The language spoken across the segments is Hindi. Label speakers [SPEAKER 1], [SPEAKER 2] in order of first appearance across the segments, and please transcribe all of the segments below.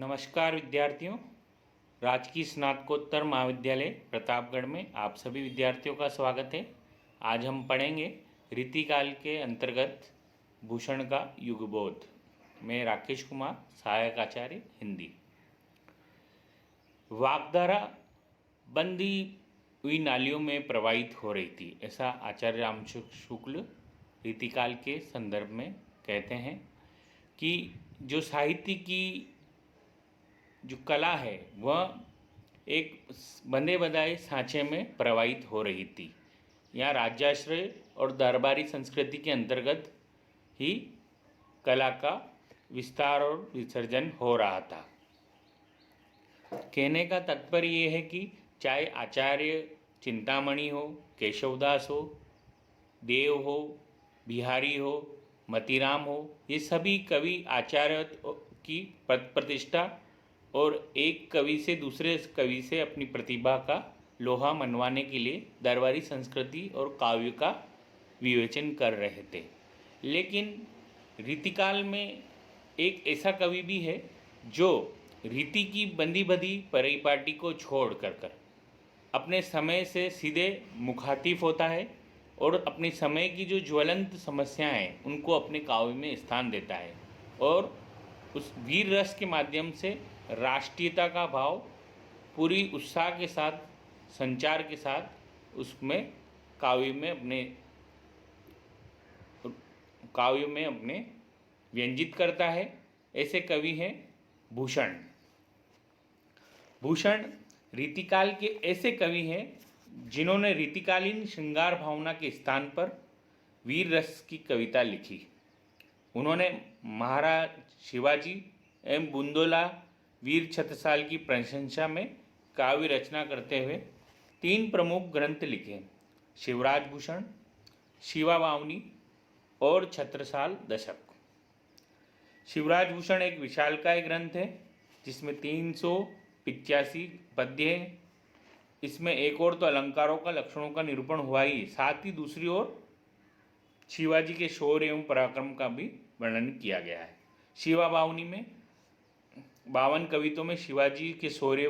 [SPEAKER 1] नमस्कार विद्यार्थियों। राजकीय स्नातकोत्तर महाविद्यालय प्रतापगढ़ में आप सभी विद्यार्थियों का स्वागत है। आज हम पढ़ेंगे रीतिकाल के अंतर्गत भूषण का युगबोध। मैं राकेश कुमार, सहायक आचार्य हिंदी। वाग्धारा बंदी हुई नालियों में प्रवाहित हो रही थी, ऐसा आचार्य रामचंद्र शुक्ल रीतिकाल के संदर्भ में कहते हैं कि जो साहित्य की जो कला है वह एक बंधे बंधाए सांचे में प्रवाहित हो रही थी। यहाँ राज्याश्रय और दरबारी संस्कृति के अंतर्गत ही कला का विस्तार और विसर्जन हो रहा था। कहने का तात्पर्य ये है कि चाहे आचार्य चिंतामणि हो, केशवदास हो, देव हो, बिहारी हो, मतीराम हो, ये सभी कवि आचार्य की प्रतिष्ठा और एक कवि से दूसरे कवि से अपनी प्रतिभा का लोहा मनवाने के लिए दरबारी संस्कृति और काव्य का विवेचन कर रहे थे। लेकिन रीतिकाल में एक ऐसा कवि भी है जो रीति की बंधी बंधी परिपाटी को छोड़ कर अपने समय से सीधे मुखातिफ होता है और अपने समय की जो ज्वलंत समस्याएं हैं उनको अपने काव्य में स्थान देता है और उस वीर रस के माध्यम से राष्ट्रीयता का भाव पूरी उत्साह के साथ, संचार के साथ उसमें काव्य में अपने व्यंजित करता है। ऐसे कवि हैं भूषण। भूषण रीतिकाल के ऐसे कवि हैं जिन्होंने रीतिकालीन श्रृंगार भावना के स्थान पर वीर रस की कविता लिखी। उन्होंने महाराज शिवाजी एवं बुंदोला वीर छत्रसाल की प्रशंसा में काव्य रचना करते हुए 3 प्रमुख ग्रंथ लिखे: शिवराज भूषण, शिवा बावनी और छत्रसाल दशक। शिवराज भूषण एक विशालकाय ग्रंथ है जिसमें 385 पद्य हैं। इसमें एक और तो अलंकारों का, लक्षणों का निरूपण हुआ ही, साथ ही दूसरी ओर शिवाजी के शौर्य एवं पराक्रम का भी वर्णन किया गया है। शिवा बावनी में 52 कवितों में शिवाजी के शौर्य,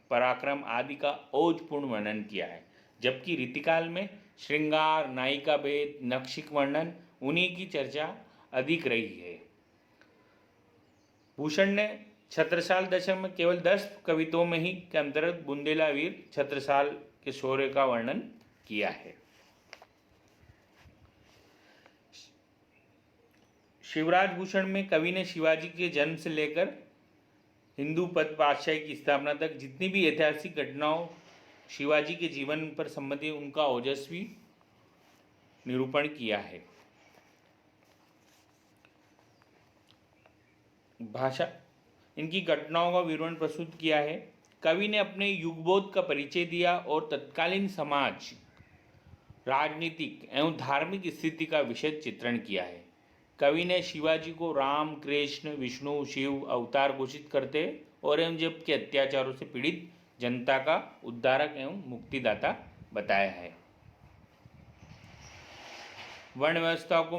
[SPEAKER 1] पराक्रम आदि का ओजपूर्ण वर्णन किया है, जबकि रीतिकाल में श्रृंगार, नायिका भेद, नक्षिक वर्णन, उन्हीं की चर्चा अधिक रही है। भूषण ने छत्रसाल दशक में केवल 10 कविताओं में ही के अंतर्गत बुंदेला वीर छत्रसाल के शौर्य का वर्णन किया है। शिवराज भूषण में कवि ने शिवाजी के जन्म से लेकर हिंदू पद बादशाही की स्थापना तक जितनी भी ऐतिहासिक घटनाओं शिवाजी के जीवन पर संबंधित उनका ओजस्वी निरूपण किया है। भाषा इनकी घटनाओं का विवरण प्रस्तुत किया है। कवि ने अपने युगबोध का परिचय दिया और तत्कालीन समाज, राजनीतिक एवं धार्मिक स्थिति का विशद चित्रण किया है। कवि ने शिवाजी को राम, कृष्ण, विष्णु, शिव अवतार घोषित करते औरंगजेब के अत्याचारों से पीड़ित जनता का उद्धारक एवं मुक्तिदाता बताया है। वर्ण व्यवस्था को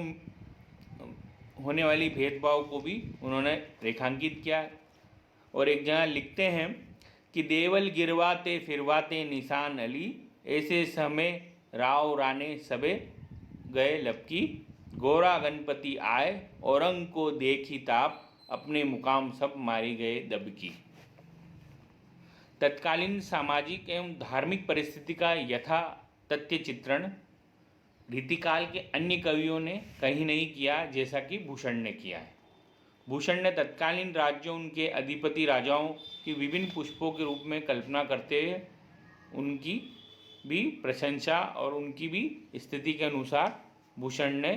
[SPEAKER 1] होने वाली भेदभाव को भी उन्होंने रेखांकित किया है और एक जगह लिखते हैं कि देवल गिरवाते फिरवाते निशान अली, ऐसे समय राव राने सबे गए लपकी, गोरा गणपति आए औरंग को देखी ताप, अपने मुकाम सब मारी गए दबकी। तत्कालीन सामाजिक एवं धार्मिक परिस्थिति का यथा तथ्य चित्रण रीतिकाल के अन्य कवियों ने कहीं नहीं किया जैसा कि भूषण ने किया है। भूषण ने तत्कालीन राज्यों, उनके अधिपति राजाओं की विभिन्न पुष्पों के रूप में कल्पना करते हुए उनकी भी प्रशंसा और उनकी भी स्थिति के अनुसार भूषण ने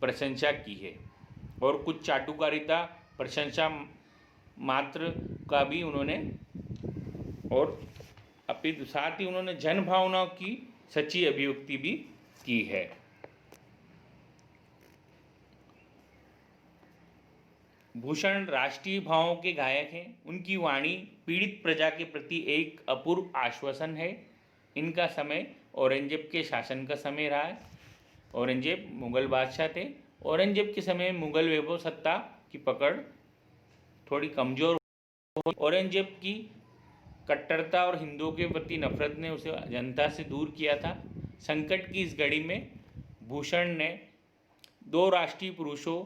[SPEAKER 1] प्रशंसा की है और कुछ चाटुकारिता, प्रशंसा मात्र का भी उन्होंने और अपने साथ ही उन्होंने जन भावनाओं की सच्ची अभिव्यक्ति भी की है। भूषण राष्ट्रीय भावों के गायक हैं। उनकी वाणी पीड़ित प्रजा के प्रति एक अपूर्व आश्वासन है। इनका समय औरंगजेब के शासन का समय रहा है। औरंगजेब मुगल बादशाह थे। औरंगजेब के समय मुगल वैभव सत्ता की पकड़ थोड़ी कमज़ोर हो। औरंगजेब की कट्टरता और हिंदुओं के प्रति नफरत ने उसे जनता से दूर किया था। संकट की इस घड़ी में भूषण ने दो राष्ट्रीय पुरुषों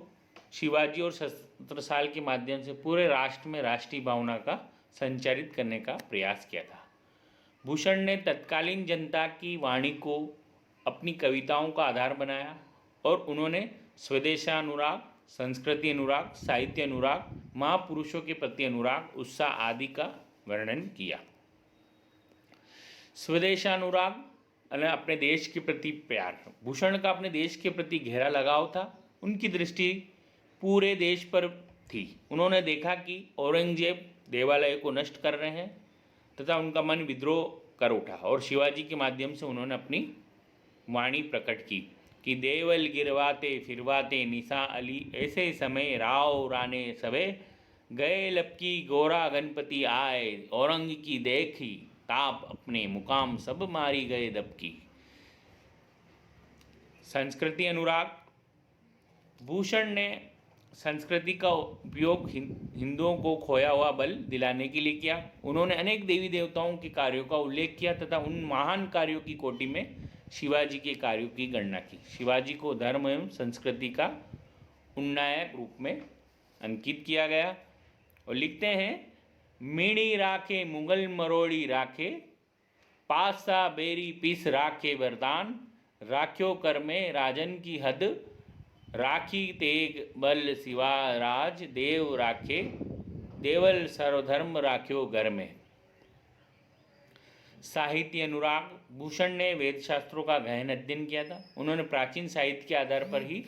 [SPEAKER 1] शिवाजी और छत्रसाल के माध्यम से पूरे राष्ट्र में राष्ट्रीय भावना का संचारित करने का प्रयास किया था। भूषण ने तत्कालीन जनता की वाणी को अपनी कविताओं का आधार बनाया और उन्होंने स्वदेशानुराग, संस्कृति अनुराग, साहित्य अनुराग, महापुरुषों के प्रति अनुराग, उत्साह आदि का वर्णन किया। स्वदेशानुराग अपने देश के प्रति प्यार। भूषण का अपने देश के प्रति गहरा लगाव था। उनकी दृष्टि पूरे देश पर थी। उन्होंने देखा कि औरंगजेब देवालय को नष्ट कर रहे हैं तथा उनका मन विद्रोह कर उठा और शिवाजी के माध्यम से उन्होंने अपनी वाणी प्रकट की कि देवल गिरवाते फिरवाते निशा अली, ऐसे समय राव राने सबे गए लपकी गोरा गणपति आए, औरंग की देखी ताप अपने मुकाम सब मारी गए दबकी। संस्कृति अनुराग। भूषण ने संस्कृति का उपयोग हिंदुओं को खोया हुआ बल दिलाने के लिए किया। उन्होंने अनेक देवी देवताओं के कार्यों का उल्लेख किया तथा उन महान कार्यों की कोटि में शिवाजी के कार्यों की गणना की। शिवाजी को धर्म एवं संस्कृति का उन्नायक रूप में अंकित किया गया और लिखते हैं, मीणी राखे मुगल मरोड़ी राखे, पासा बेरी पीस राखे वरदान, राख्यो कर में राजन की हद, राखी तेग बल सिवा राज, देव राखे देवल सर्वधर्म राख्यो घर में। साहित्य अनुराग। भूषण ने वेद शास्त्रों का गहन अध्ययन किया था। उन्होंने प्राचीन साहित्य के आधार पर ही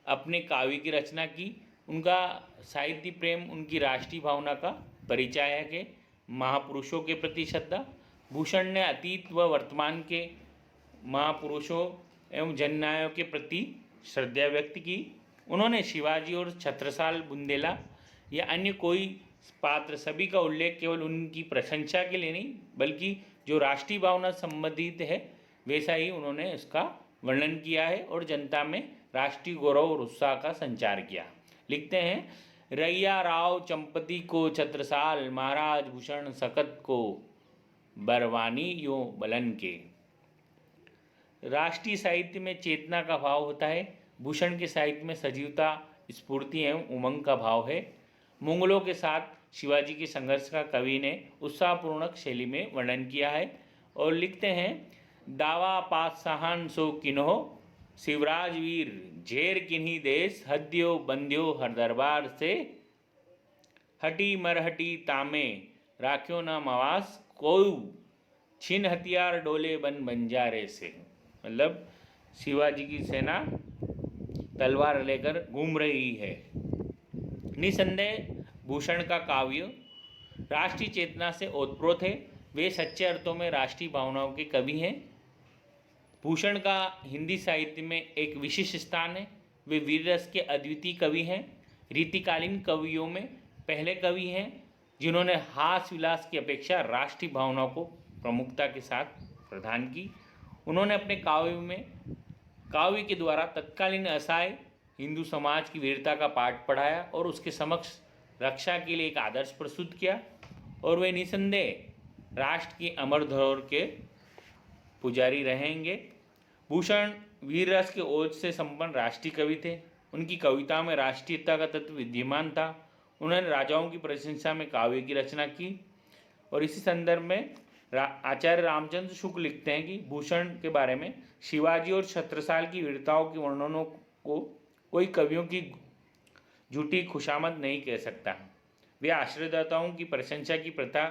[SPEAKER 1] अपने काव्य की रचना की। उनका साहित्य प्रेम उनकी राष्ट्रीय भावना का परिचय है कि महापुरुषों के प्रति श्रद्धा। भूषण ने अतीत व वर्तमान के महापुरुषों एवं जननायकों के प्रति श्रद्धा व्यक्त की। उन्होंने शिवाजी और छत्रसाल, बुंदेला या अन्य कोई पात्र सभी का उल्लेख केवल उनकी प्रशंसा के लिए नहीं बल्कि जो राष्ट्रीय भावना संबंधित है वैसा ही उन्होंने इसका वर्णन किया है और जनता में राष्ट्रीय गौरव और उत्साह का संचार किया। लिखते हैं, रैया राव चंपती को छत्रसाल, महाराज भूषण सकत को बरवानी यो बलन के। राष्ट्रीय साहित्य में चेतना का भाव होता है। भूषण के साहित्य में सजीवता, स्फूर्ति एवं उमंग का भाव है। मुगलों के साथ शिवाजी के संघर्ष का कवि ने उत्साहपूर्णक शैली में वर्णन किया है और लिखते हैं, दावा पातशाहन सो किन्हो, शिवराज वीर झेर किन्हीं देश, हद्यो बंध्यो हर दरबार से, हटी मरहटी तामे राख्यो न मवास, कोई छिन हथियार डोले बन बंजारे से। मतलब शिवाजी की सेना तलवार लेकर घूम रही है। निसंदेह भूषण का काव्य राष्ट्रीय चेतना से ओतप्रोत है। वे सच्चे अर्थों में राष्ट्रीय भावनाओं के कवि हैं। भूषण का हिंदी साहित्य में एक विशिष्ट स्थान है। वे वीर रस के अद्वितीय कवि हैं। रीतिकालीन कवियों में पहले कवि हैं जिन्होंने हास विलास की अपेक्षा राष्ट्रीय भावनाओं को प्रमुखता के साथ प्रदान की। उन्होंने अपने काव्य के द्वारा तत्कालीन असहाय हिंदू समाज की वीरता का पाठ पढ़ाया और उसके समक्ष रक्षा के लिए एक आदर्श प्रस्तुत किया और वे निसंदेह राष्ट्र की अमर धरोहर के पुजारी रहेंगे। भूषण वीर रस के ओज से संपन्न राष्ट्रीय कवि थे। उनकी कविता में राष्ट्रीयता का तत्व विद्यमान था। उन्होंने राजाओं की प्रशंसा में काव्य की रचना की और इसी संदर्भ में आचार्य रामचंद्र शुक्ल लिखते हैं कि भूषण के बारे में, शिवाजी और छत्रसाल की वीरताओं के वर्णनों को कोई कवियों की झूठी खुशामद नहीं कह सकता। वे आश्रयदाताओं की प्रशंसा की प्रथा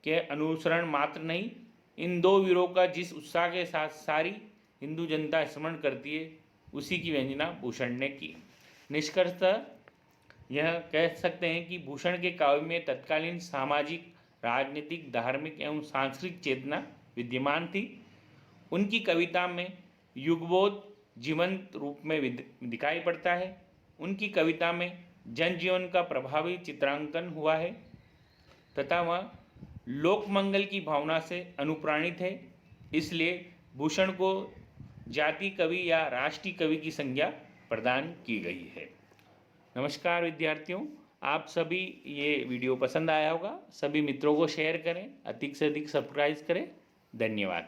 [SPEAKER 1] के अनुसरण मात्र नहीं, इन दो वीरों का जिस उत्साह के साथ सारी हिंदू जनता स्मरण करती है उसी की व्यंजना भूषण ने की। निष्कर्षतः यह कह सकते हैं कि भूषण के काव्य में तत्कालीन सामाजिक, राजनीतिक, धार्मिक एवं सांस्कृतिक चेतना विद्यमान थी। उनकी कविता में युगबोध जीवंत रूप में दिखाई पड़ता है। उनकी कविता में जनजीवन का प्रभावी चित्रांकन हुआ है तथा वह लोकमंगल की भावना से अनुप्राणित है। इसलिए भूषण को जाति कवि या राष्ट्रीय कवि की संज्ञा प्रदान की गई है। नमस्कार विद्यार्थियों, आप सभी ये वीडियो पसंद आया होगा, सभी मित्रों को शेयर करें, अधिक से अधिक सब्सक्राइब करें। धन्यवाद।